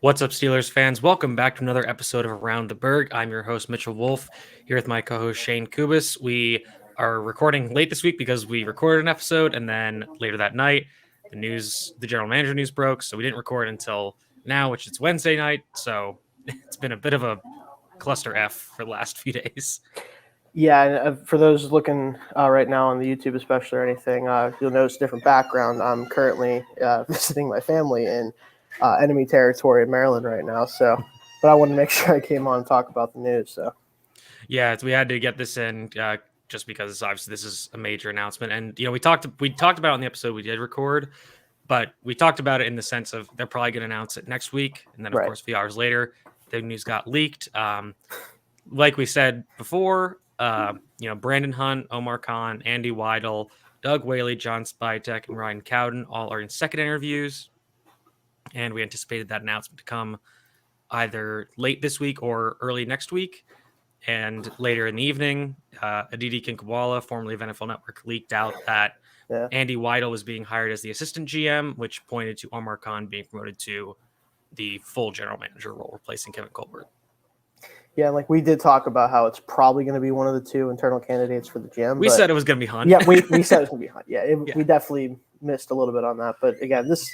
What's up, Steelers fans? Welcome back to another episode of Around the Burgh. I'm your host, Mitchell Wolf, here with my co-host, Shane Kubis. We are recording late this week because we recorded an episode, and then later that night, the general manager news broke, so we didn't record until now, which is Wednesday night, so it's been a bit of a cluster F for the last few days. Yeah, and for those looking right now on the YouTube, especially or anything, you'll notice a different background. I'm currently visiting my family in enemy territory in Maryland right now. But I wanted to make sure I came on and talk about the news. So yeah, we had to get this in just because obviously this is a major announcement, and we talked about it on the episode we did record, but we talked about it in the sense of they're probably going to announce it next week, and then of course a few hours later the news got leaked. Like we said before, Brandon Hunt, Omar Khan, Andy Weidl, Doug Whaley, John Spytek, and Ryan Cowden all are in second interviews. And we anticipated that announcement to come either late this week or early next week. And later in the evening, Aditi Kinkawala, formerly of NFL Network, leaked out that Andy Weidl was being hired as the assistant GM, which pointed to Omar Khan being promoted to the full general manager role, replacing Kevin Colbert. Yeah, like we did talk about how it's probably going to be one of the two internal candidates for the GM. We said it was going to be Hunt. Yeah, we said it was going to be Hunt. Yeah, we definitely missed a little bit on that. But again, this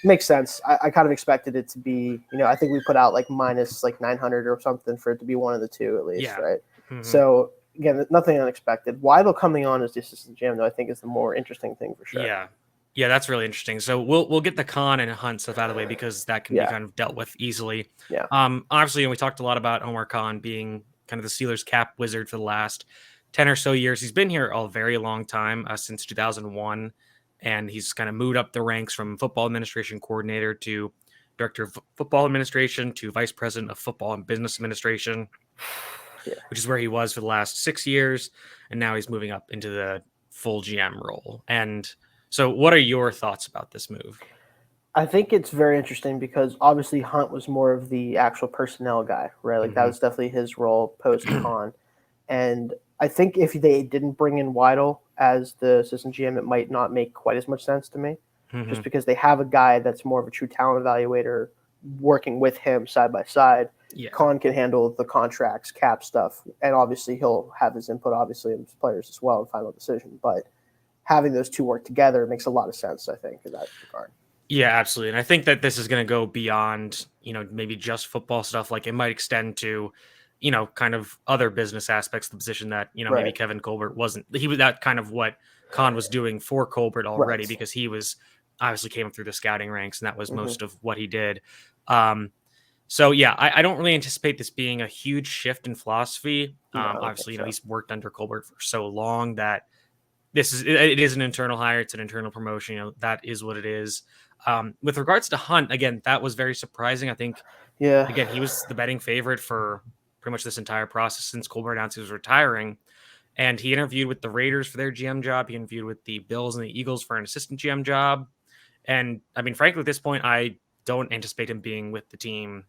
makes sense. I kind of expected it to be, I think we put out like minus like 900 or something for it to be one of the two at least, right? Mm-hmm. So again, nothing unexpected. Weidel coming on as the assistant GM, though, I think is the more interesting thing for sure. Yeah, that's really interesting. So we'll get the Khan and Hunt stuff out of the way because that can be kind of dealt with easily. Yeah. Obviously, we talked a lot about Omar Khan being kind of the Steelers cap wizard for the last 10 or so years. He's been here a very long time, since 2001, and he's kind of moved up the ranks from football administration coordinator to director of football administration to vice president of football and business administration, which is where he was for the last 6 years, and now he's moving up into the full GM role. And so what are your thoughts about this move? I think it's very interesting because obviously Hunt was more of the actual personnel guy, right? Like that was definitely his role post-Khan. And I think if they didn't bring in Weidel as the assistant GM, it might not make quite as much sense to me, just because they have a guy that's more of a true talent evaluator working with him side by side. Yeah. Khan can handle the contracts, cap stuff, and obviously he'll have his input, obviously, in his players as well in final decision. But having those two work together makes a lot of sense, I think, in that regard. Yeah, absolutely. And I think that this is going to go beyond, maybe just football stuff. Like it might extend to, kind of other business aspects of the position that, maybe Kevin Colbert wasn't. He was that kind of what Khan was doing for Colbert already, because he was obviously came through the scouting ranks, and that was most of what he did. So, yeah, I don't really anticipate this being a huge shift in philosophy. Obviously, he's worked under Colbert for so long that it is an internal hire. It's an internal promotion. That is what it is. With regards to Hunt, again, that was very surprising. I think, again, he was the betting favorite for pretty much this entire process since Colbert announced he was retiring. And he interviewed with the Raiders for their GM job. He interviewed with the Bills and the Eagles for an assistant GM job. And, I mean, frankly, at this point, I don't anticipate him being with the team,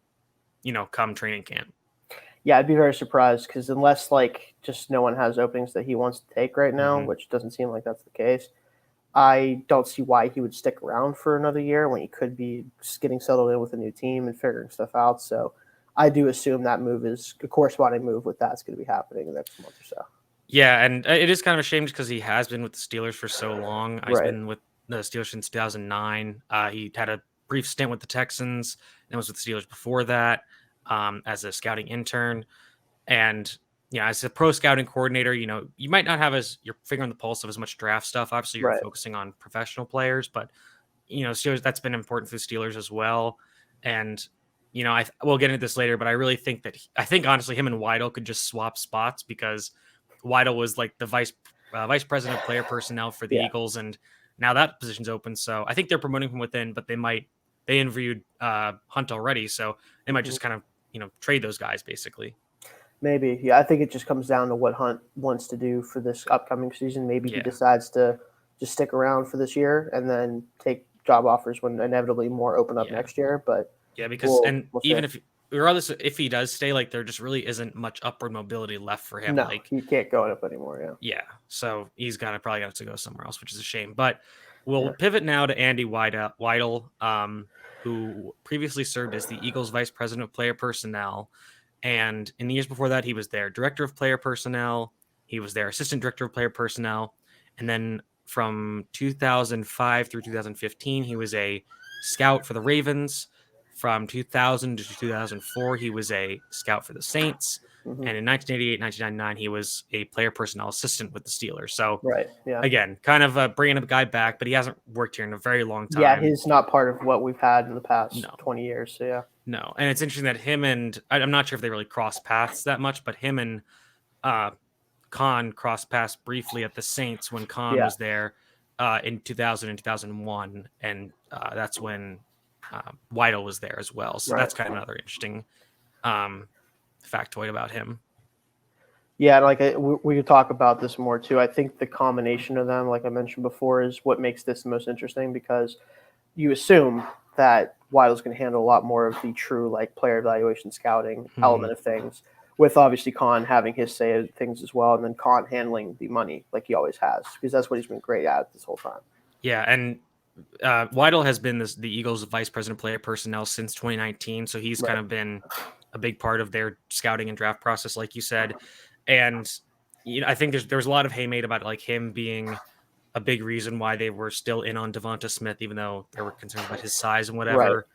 come training camp. Yeah, I'd be very surprised because unless, just no one has openings that he wants to take right now, which doesn't seem like that's the case, I don't see why he would stick around for another year when he could be just getting settled in with a new team and figuring stuff out. So I do assume that move is a corresponding move with that's going to be happening in the next month or so. Yeah, and it is kind of a shame because he has been with the Steelers for so long. He's been with the Steelers since 2009. He had a brief stint with the Texans and was with the Steelers before that as a scouting intern. And as a pro scouting coordinator, you might not have your finger on the pulse of as much draft stuff. Obviously, you're focusing on professional players, but Steelers, that's been important for the Steelers as well. And we'll get into this later, but I really think honestly him and Weidel could just swap spots because Weidel was like the vice president of player personnel for the Eagles, and now that position's open. So I think they're promoting from within, but they interviewed Hunt already, so they might just kind of trade those guys basically. Maybe. Yeah, I think it just comes down to what Hunt wants to do for this upcoming season. Maybe he decides to just stick around for this year and then take job offers when inevitably more open up next year. But because even regardless if he does stay, there just really isn't much upward mobility left for him. No, he can't go up anymore. Yeah. So he's probably got to go somewhere else, which is a shame. But we'll pivot now to Andy Weidel. who previously served as the Eagles vice president of player personnel. And in the years before that, he was their director of player personnel. He was their assistant director of player personnel. And then from 2005 through 2015, he was a scout for the Ravens. From 2000 to 2004, he was a scout for the Saints. Mm-hmm. And in 1988, 1999, he was a player personnel assistant with the Steelers. So, right, yeah. Again, kind of bringing a guy back, but he hasn't worked here in a very long time. Yeah, he's not part of what we've had in the past 20 years. So, yeah. No, and it's interesting that him and I'm not sure if they really cross paths that much, but him and Khan crossed paths briefly at the Saints when Khan was there in 2000 and 2001, and that's when Weidel was there as well. So that's kind of another interesting factoid about him. Yeah, like we could talk about this more too. I think the combination of them, like I mentioned before, is what makes this the most interesting, because you assume that Weidel's going to handle a lot more of the true like player evaluation scouting element of things, with obviously Khan having his say of things as well, and then Khan handling the money like he always has, because that's what he's been great at this whole time. Yeah, and Weidel has been the Eagles' vice president of player personnel since 2019, so he's kind of been a big part of their scouting and draft process, like you said. And I think there's a lot of hay made about like him being a big reason why they were still in on Devonta Smith, even though there were concerns about his size and whatever.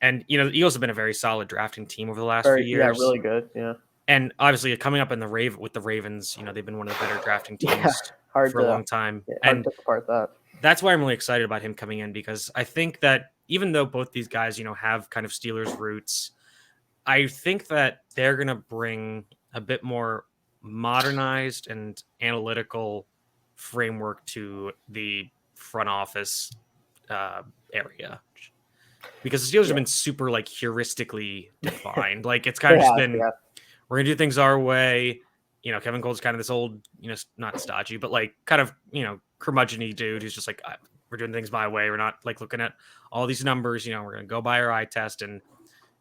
And the Eagles have been a very solid drafting team over the last few years. Yeah, really good. Yeah. And obviously coming up in with the Ravens, they've been one of the better drafting teams for a long time. Hard to apart that. That's why I'm really excited about him coming in, because I think that even though both these guys, have kind of Steelers roots, I think that they're going to bring a bit more modernized and analytical framework to the front office area, because the Steelers have been super like heuristically defined. Like it's kind of just been, we're going to do things our way. Kevin Cole's kind of this old, not stodgy, but like kind of, curmudgeon-y dude who's just like, we're doing things my way. We're not like looking at all these numbers, we're going to go by our eye test. And,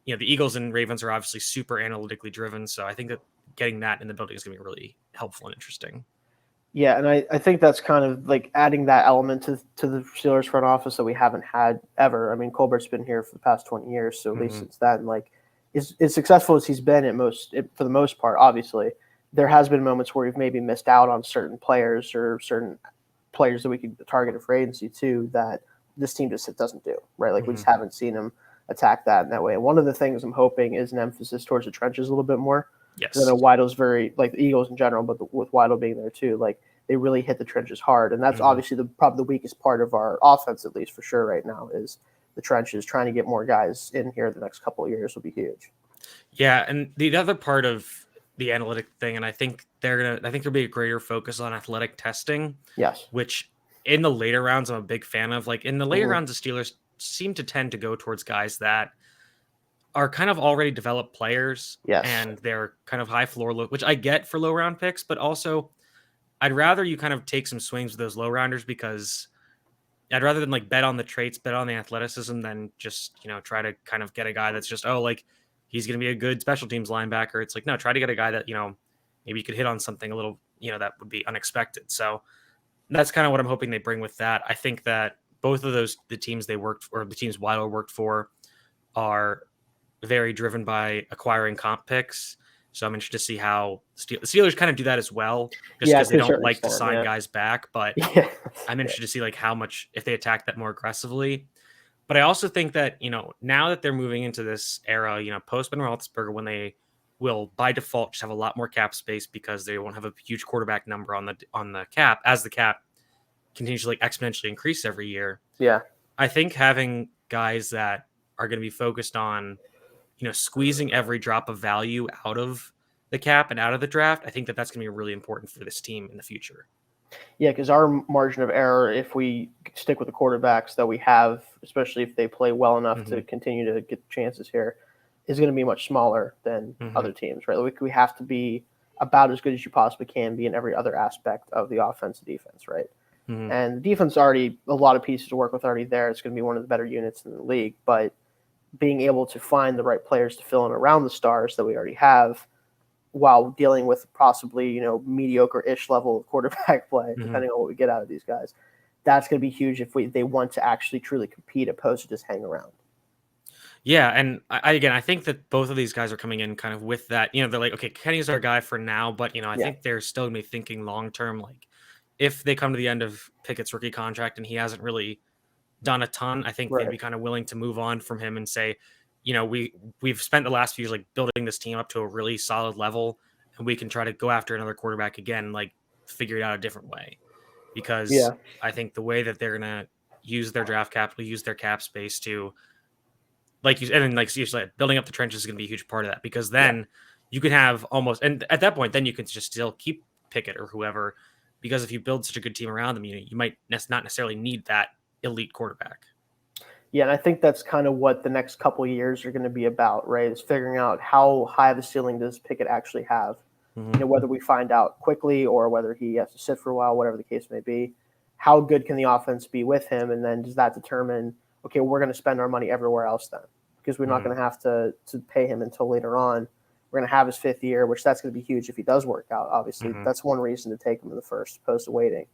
the Eagles and Ravens are obviously super analytically driven. So I think that getting that in the building is going to be really helpful and interesting. Yeah, and I think that's kind of like adding that element to the Steelers front office that we haven't had ever. I mean, Colbert's been here for the past 20 years, so at least since then, like, as successful as he's been for the most part, obviously, there has been moments where we've maybe missed out on certain players or certain players that we could target a free agency too that this team just doesn't do, right? Like we just haven't seen him attack that in that way. And one of the things I'm hoping is an emphasis towards the trenches a little bit more. Yes. I know Weidel's very, like the Eagles in general, but with Weidel being there too, like they really hit the trenches hard. And that's obviously probably the weakest part of our offense, at least for sure right now, is the trenches. Trying to get more guys in here the next couple of years will be huge. Yeah. And the other part of the analytic thing, and I think there'll be a greater focus on athletic testing. Yes. Which in the later rounds, I'm a big fan of. Like in the later rounds, the Steelers seem to tend to go towards guys that are kind of already developed players. Yes. And they're kind of high floor look, which I get for low round picks, but also I'd rather you kind of take some swings with those low rounders, because I'd rather than like bet on the traits, bet on the athleticism, than just, try to kind of get a guy that's just, like he's going to be a good special teams linebacker. It's like, no, try to get a guy that, maybe you could hit on something a little, that would be unexpected. So that's kind of what I'm hoping they bring with that. I think that both of the teams they worked for, or the teams Weidel worked for, are very driven by acquiring comp picks. So I'm interested to see how the Steelers kind of do that as well, just because they don't like to sign guys back. But I'm interested to see like how much, if they attack that more aggressively. But I also think that, now that they're moving into this era, post Ben Roethlisberger, when they will by default just have a lot more cap space because they won't have a huge quarterback number on the cap, as the cap continues to like exponentially increase every year. Yeah. I think having guys that are going to be focused on, squeezing every drop of value out of the cap and out of the draft, I think that that's going to be really important for this team in the future. Yeah, because our margin of error, if we stick with the quarterbacks that we have, especially if they play well enough to continue to get chances here, is going to be much smaller than other teams, right? We have to be about as good as you possibly can be in every other aspect of the offense and defense, right? And the defense already, a lot of pieces to work with already there. It's going to be one of the better units in the league, but being able to find the right players to fill in around the stars that we already have, while dealing with possibly, mediocre-ish level of quarterback play, depending on what we get out of these guys, that's going to be huge if they want to actually truly compete opposed to just hang around. Yeah, and I think that both of these guys are coming in kind of with that, they're like, okay, Kenny's our guy for now, but I think they're still gonna be thinking long term, like if they come to the end of Pickett's rookie contract and he hasn't really done a ton, I think they'd be kind of willing to move on from him and say, we've spent the last few years like building this team up to a really solid level, and we can try to go after another quarterback again, like figure it out a different way. Because I think the way that they're gonna use their draft capital, use their cap space to, like you said, building up the trenches is going to be a huge part of that, because then you can have almost, and at that point, then you can just still keep Pickett or whoever, because if you build such a good team around them, you might not necessarily need that elite quarterback. Yeah, and I think that's kind of what the next couple of years are going to be about, right? Is figuring out how high of a ceiling does Pickett actually have. Whether we find out quickly or whether he has to sit for a while, whatever the case may be. How good can the offense be with him, and then does that determine, okay, we're going to spend our money everywhere else then, because we're not going to have to pay him until later on. We're going to have his 5th year, which that's going to be huge if he does work out. Obviously, that's one reason to take him in the first, opposed to waiting.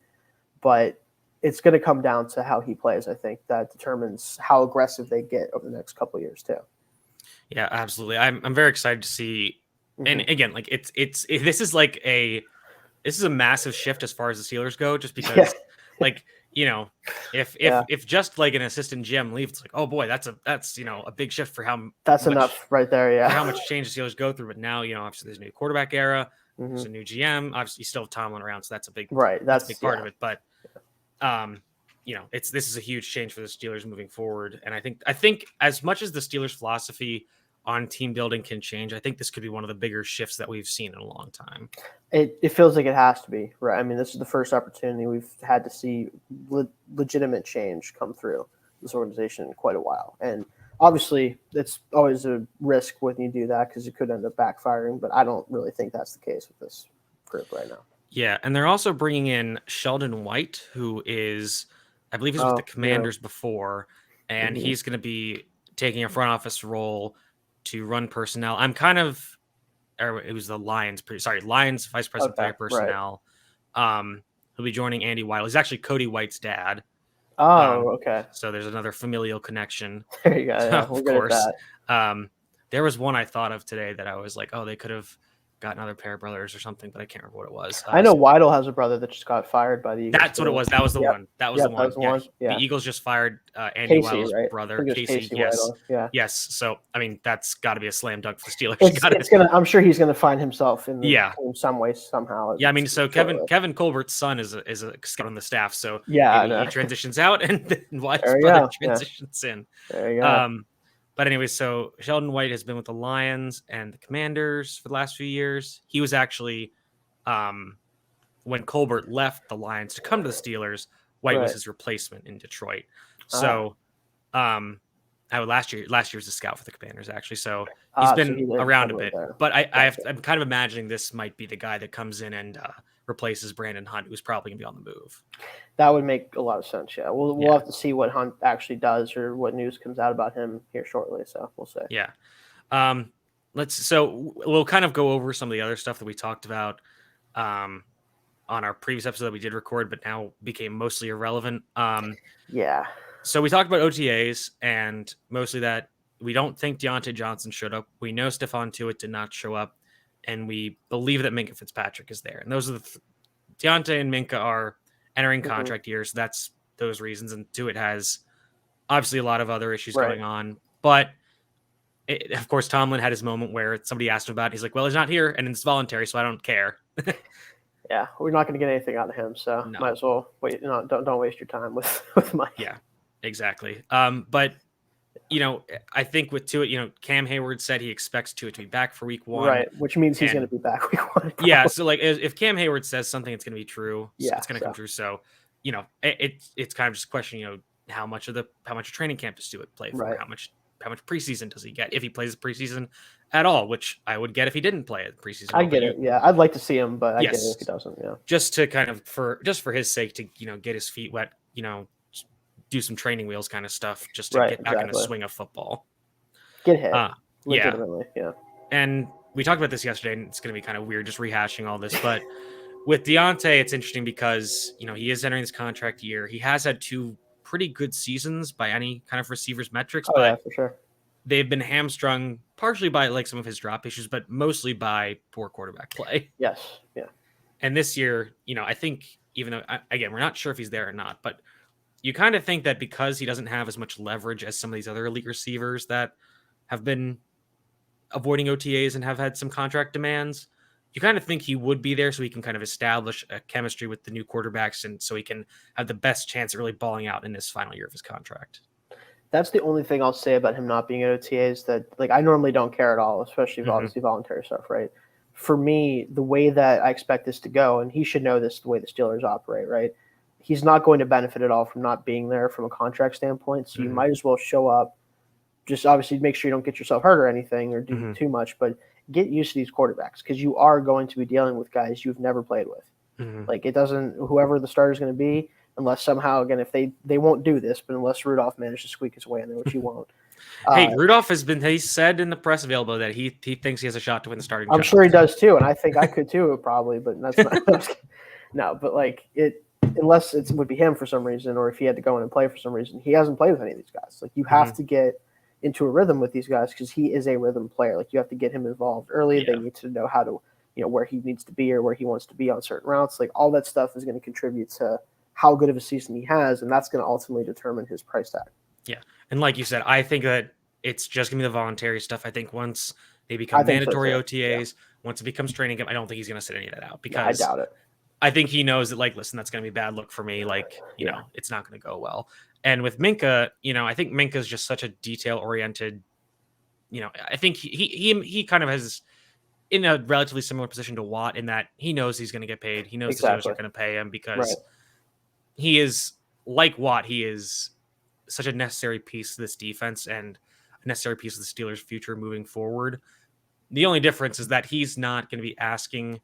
But it's going to come down to how he plays. I think that determines how aggressive they get over the next couple of years too. Yeah, absolutely. I'm very excited to see. And again, like this is a massive shift as far as the Steelers go, just because like, if just like an assistant GM leaves, it's like, oh boy, that's a big shift for how that's enough right there. Yeah. How much change the Steelers go through. But now, obviously there's a new quarterback era, there's a new GM, obviously you still have Tomlin around. So that's a big, that's a big part of it. But, this is a huge change for the Steelers moving forward. And I think as much as the Steelers philosophy on team building can change, I think this could be one of the bigger shifts that we've seen in a long time. It feels like it has to be, right? I mean, this is the first opportunity we've had to see legitimate change come through this organization in quite a while. And obviously, it's always a risk when you do that, because it could end up backfiring, but I don't really think that's the case with this group right now. Yeah, and they're also bringing in Sheldon White, who is, I believe, he's with the Commanders before, and he's going to be taking a front office role to run personnel. It was the Lions vice president of player personnel. Right. He'll be joining Andy Weidl. He's actually Cody White's dad. Oh, okay. So there's another familial connection. There you go. Yeah, of course. There was one I thought of today that I was like, oh, they could have got another pair of brothers or something, but I can't remember what it was. I know Weidel has a brother that just got fired by the Eagles. That's what it was. That was the one. That was the one. The Eagles just fired Andy Weidel's brother, Casey. Yes. Yeah. Yes. So, I mean, that's got to be a slam dunk for the Steelers. I'm sure he's going to find himself in some way, somehow. Yeah, I mean, so Kevin Colbert's son is a scout on the staff. So he transitions out, and then Weidel's brother transitions in. There you go. But anyway, so Sheldon White has been with the Lions and the Commanders for the last few years. He was actually, when Colbert left the Lions to come to the Steelers, White was his replacement in Detroit. So, last year was a scout for the Commanders, actually. So he's been around a bit. But I'm kind of imagining this might be the guy that comes in and replaces Brandon Hunt, who's probably going to be on the move. That would make a lot of sense. Yeah, we'll have to see what Hunt actually does or what news comes out about him here shortly. So we'll see. Yeah. So we'll kind of go over some of the other stuff that we talked about on our previous episode that we did record, but now became mostly irrelevant. So we talked about OTAs, and mostly that we don't think Deontay Johnson showed up. We know Stephon Tuitt did not show up, and we believe that Minkah Fitzpatrick is there. And those are Deontay and Minkah are entering contract years. That's those reasons. And Tuitt has obviously a lot of other issues going on. But of course, Tomlin had his moment where somebody asked him about it. He's like, well, he's not here, and it's voluntary, so I don't care. Yeah, we're not going to get anything out of him, so might as well wait. Don't waste your time with Mike. Yeah, exactly. But I think with Tuitt, Cam Hayward said he expects Tuitt to be back for week 1. Right, which means he's going to be back week 1. Probably. Yeah, so like if Cam Hayward says something, it's going to be true. It's going to come true. So, it's kind of just a question, how much of training camp does Tuitt play for? Right. How much preseason does he get? If he plays preseason at all, which I would get if he didn't play it preseason. I get it. Yeah, I'd like to see him, but I get it if he doesn't. Yeah, just to kind of for his sake to get his feet wet, do some training wheels kind of stuff, just to get back in the swing of football. Get hit. Legitimately, yeah. And we talked about this yesterday, and it's going to be kind of weird just rehashing all this, but with Deontay, it's interesting because, he is entering this contract year. He has had 2 pretty good seasons by any kind of receiver's metrics, but yeah, for sure. They've been hamstrung partially by like some of his drop issues, but mostly by poor quarterback play. Yes. Yeah. And this year, I think even though, again, we're not sure if he's there or not, but you kind of think that because he doesn't have as much leverage as some of these other elite receivers that have been avoiding OTAs and have had some contract demands, you kind of think he would be there so he can kind of establish a chemistry with the new quarterbacks and so he can have the best chance at really balling out in this final year of his contract. That's the only thing I'll say about him not being at OTAs that, like, I normally don't care at all, especially obviously voluntary stuff, right? For me, the way that I expect this to go, and he should know this, the way the Steelers operate, right? He's not going to benefit at all from not being there from a contract standpoint, so you might as well show up. Just obviously make sure you don't get yourself hurt or anything or do too much, but get used to these quarterbacks because you are going to be dealing with guys you've never played with. Like, it doesn't – whoever the starter is going to be – unless somehow, again, if they won't do this, but unless Rudolph managed to squeak his way in there, which he won't. Hey, Rudolph he said in the press available that he thinks he has a shot to win the starting job. I'm sure he does too, and I think I could too, probably, but that's not – no, but like unless it would be him for some reason or if he had to go in and play for some reason, he hasn't played with any of these guys. Like, you have to get into a rhythm with these guys because he is a rhythm player. Like, you have to get him involved early. They need to know how to, where he needs to be or where he wants to be on certain routes. Like, all that stuff is going to contribute to how good of a season he has, and that's going to ultimately determine his price tag. Yeah, and like you said, I think that it's just going to be the voluntary stuff. I think once they become mandatory OTAs, once it becomes training camp, I don't think he's going to sit any of that out because I doubt it. I think he knows that, like, listen, that's going to be a bad look for me. Like, you know, it's not going to go well. And with Minkah, I think Minkah is just such a detail-oriented, I think he kind of has in a relatively similar position to Watt in that he knows he's going to get paid. He knows the Steelers are going to pay him because he is, like Watt, he is such a necessary piece to this defense and a necessary piece of the Steelers' future moving forward. The only difference is that he's not going to be asking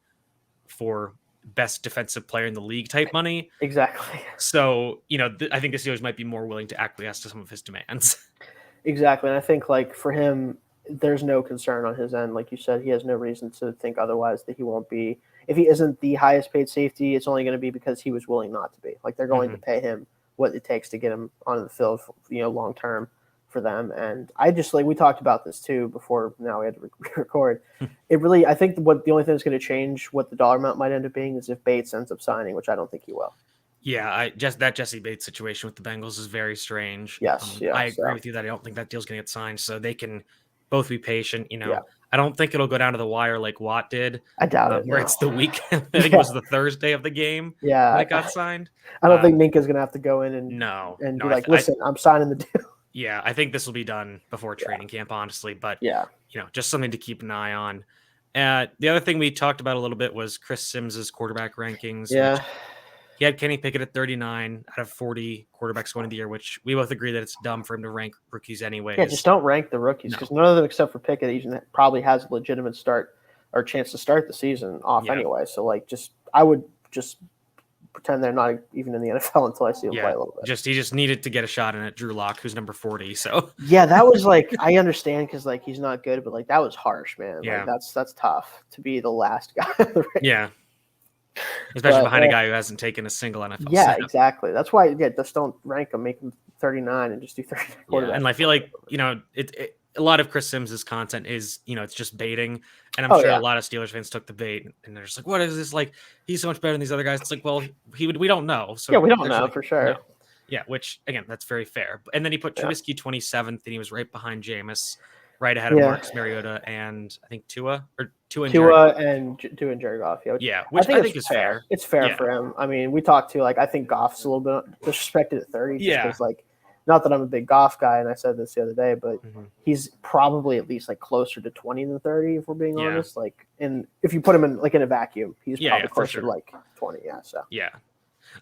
for best defensive player in the league type money. Exactly. So, I think the Steelers might be more willing to acquiesce to some of his demands. Exactly. And I think, like, for him, there's no concern on his end. Like you said, he has no reason to think otherwise that he won't be. If he isn't the highest paid safety, it's only going to be because he was willing not to be. Like, they're going to pay him what it takes to get him on the field, long term for them. And I just, like, we talked about this too before now we had to record. It really, I think the only thing that's going to change what the dollar amount might end up being is if Bates ends up signing, which I don't think he will. Yeah, that Jesse Bates situation with the Bengals is very strange. Yes, I agree with you that I don't think that deal's going to get signed, so they can both be patient. I don't think it'll go down to the wire like Watt did. I doubt it. Where it's the weekend. I think it was the Thursday of the game. Yeah, when it got signed. I don't think Minkah's going to have to go in and be like, listen, I'm signing the deal. Yeah, I think this will be done before training camp, honestly. But just something to keep an eye on. The other thing we talked about a little bit was Chris Sims's quarterback rankings. Yeah. He had Kenny Pickett at 39 out of 40 quarterbacks going into the year, which we both agree that it's dumb for him to rank rookies anyways. Yeah, just don't rank the rookies because none of them except for Pickett even probably has a legitimate start or chance to start the season off anyway. So, like, I would just pretend they're not even in the NFL until I see them play a little bit. He just needed to get a shot in at Drew Lock, who's number 40. So yeah, that was like, I understand because, like, he's not good, but, like, that was harsh, man. Yeah, like, that's tough to be the last guy. Yeah. Especially behind a guy who hasn't taken a single NFL snap. Exactly. That's why, just don't rank him, make him 39 and just do 39 quarterbacks. And I feel like, a lot of Chris Sims's content is, it's just baiting. And I'm sure a lot of Steelers fans took the bait and they're just like, what is this? Like, he's so much better than these other guys. It's like, well, we don't know. So we don't know for sure. No. Yeah, which, again, that's very fair. And then he put Trubisky 27th, and he was right behind Jameis, right ahead of Marcus Mariota and I think Tua and Jared Goff. Which I think is fair. It's fair for him. I mean, we talked to, like, I think Goff's a little bit disrespected at 30. Because, like, not that I'm a big Goff guy, and I said this the other day, but he's probably at least, like, closer to 20 than 30, if we're being honest. Like, and if you put him in, like, in a vacuum, he's probably closer to, like, 20.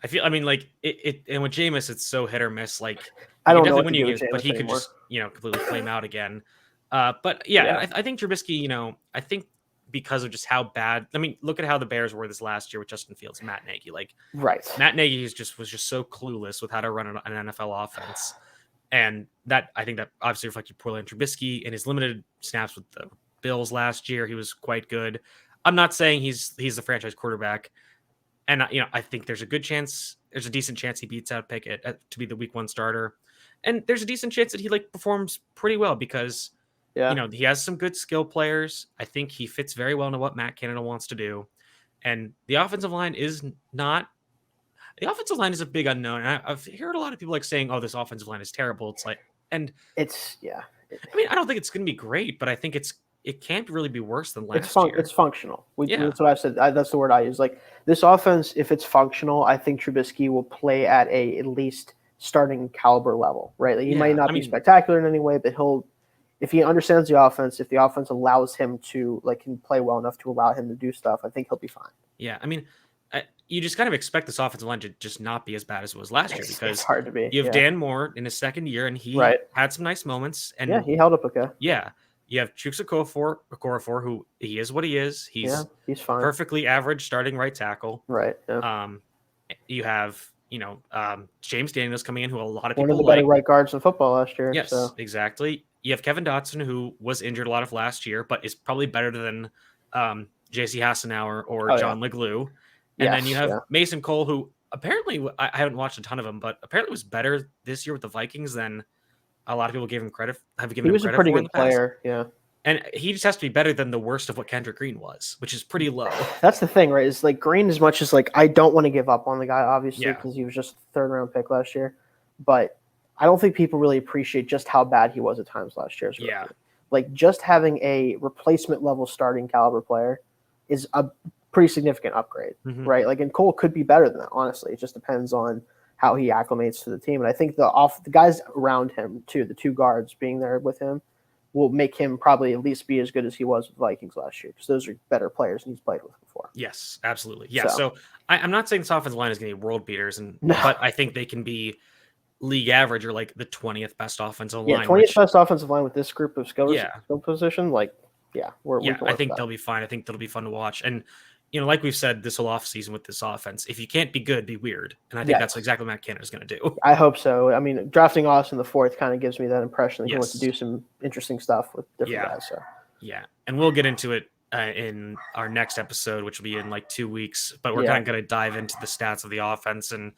I feel, I mean, like, and with Jameis, it's so hit or miss. Like, I don't know what to do with Jameis but he anymore. could just, completely flame out again. But I think Trubisky, I think because of just how bad, I mean, look at how the Bears were this last year with Justin Fields and Matt Nagy. Like, Matt Nagy was just so clueless with how to run an NFL offense. And I think that obviously reflected poorly on Trubisky in his limited snaps with the Bills last year. He was quite good. I'm not saying he's the franchise quarterback, And I think there's a decent chance he beats out Pickett to be the week 1 starter, and there's a decent chance that he performs pretty well because he has some good skill players. I think he fits very well into what Matt Canada wants to do, and the offensive line is not. The offensive line is a big unknown. I've heard a lot of people saying, "Oh, this offensive line is terrible." It's I mean, I don't think it's going to be great, but I think it can't really be worse than last year. It's functional. That's what I've said. That's the word I use. This offense, if it's functional, I think Trubisky will play at at least starting caliber level, right? He might not be spectacular in any way, but if he understands the offense, if the offense allows him to can play well enough to allow him to do stuff, I think he'll be fine. Yeah, I mean, you just kind of expect this offensive line to just not be as bad as it was last year because it's hard to be. You have Dan Moore in his second year, and he had some nice moments. And he held up okay. Yeah, you have Chuks Okorafor, who he is what he is. He's fine. Perfectly average starting right tackle. Right. Yeah. You have James Daniels coming in, who a lot of people one of the better right guards in football last year. Yes, exactly. You have Kevin Dotson, who was injured a lot of last year, but is probably better than J.C. Hassenauer or John Leglue. And then you have Mason Cole, who apparently, I haven't watched a ton of him, but apparently was better this year with the Vikings than a lot of people gave him credit. He was a pretty good player, yeah. And he just has to be better than the worst of what Kendrick Green was, which is pretty low. That's the thing, right? Is Green, as much as I don't want to give up on the guy, obviously, because he was just a 3rd-round pick last year. But I don't think people really appreciate just how bad he was at times last year. Yeah. Just having a replacement level starting caliber player is a pretty significant upgrade, right? And Cole could be better than that, honestly. It just depends on how he acclimates to the team. And I think the guys around him, too, the 2 guards being there with him, will make him probably at least be as good as he was with Vikings last year because those are better players than he's played with before. Yes, absolutely. Yeah, so I'm not saying this offensive line is going to be world beaters, but I think they can be league average or the 20th best offensive line. 20th best offensive line with this group of skill position. I think they'll be fine. I think that'll be fun to watch. And like we've said this whole offseason with this offense, if you can't be good, be weird. And I think that's exactly what Matt Canada is going to do. I hope so. I mean, drafting Asst in the 4th kind of gives me that impression that he wants to do some interesting stuff with different guys. So. Yeah, and we'll get into it in our next episode, which will be in 2 weeks. But we're kind of going to dive into the stats of the offense and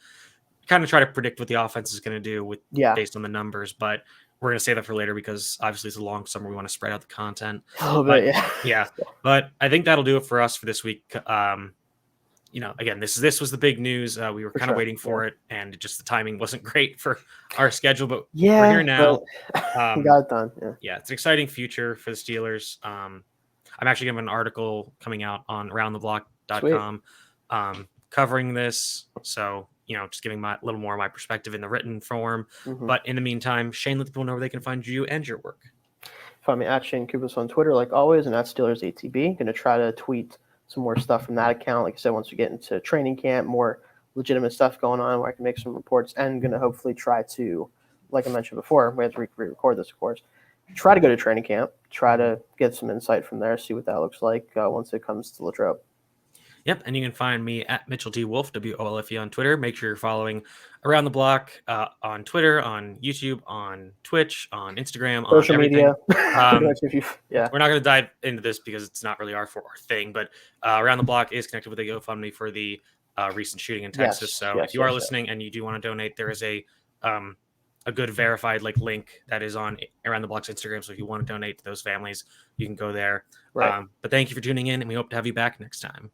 kind of try to predict what the offense is going to do based on the numbers. But we're going to save that for later because obviously it's a long summer. We want to spread out the content. A little bit, yeah. But I think that'll do it for us for this week. Again, this was the big news. We were kind of waiting for it, and just the timing wasn't great for our schedule. But we're here now. We got it done. Yeah, it's an exciting future for the Steelers. I'm actually going to have an article coming out on roundtheblock.com covering this. So just giving a little more of my perspective in the written form. But in the meantime, Shane, let people know where they can find you and your work. Find me at Shane Kubas on Twitter, like always, and at SteelersATB. Going to try to tweet some more stuff from that account. Like I said, once we get into training camp, more legitimate stuff going on where I can make some reports, and going to hopefully try to, like I mentioned before, we have to re-record this, of course, try to go to training camp, try to get some insight from there, see what that looks like once it comes to Latrobe. Yep, and you can find me at Mitchell T. Wolf, WOLFE on Twitter. Make sure you're following Around the Block on Twitter, on YouTube, on Twitch, on Instagram, social media. We're not going to dive into this because it's not really our thing, but Around the Block is connected with a GoFundMe for the recent shooting in Texas. If you are listening and you do want to donate, there is a good verified link that is on Around the Block's Instagram. So if you want to donate to those families, you can go there. Right. But thank you for tuning in, and we hope to have you back next time.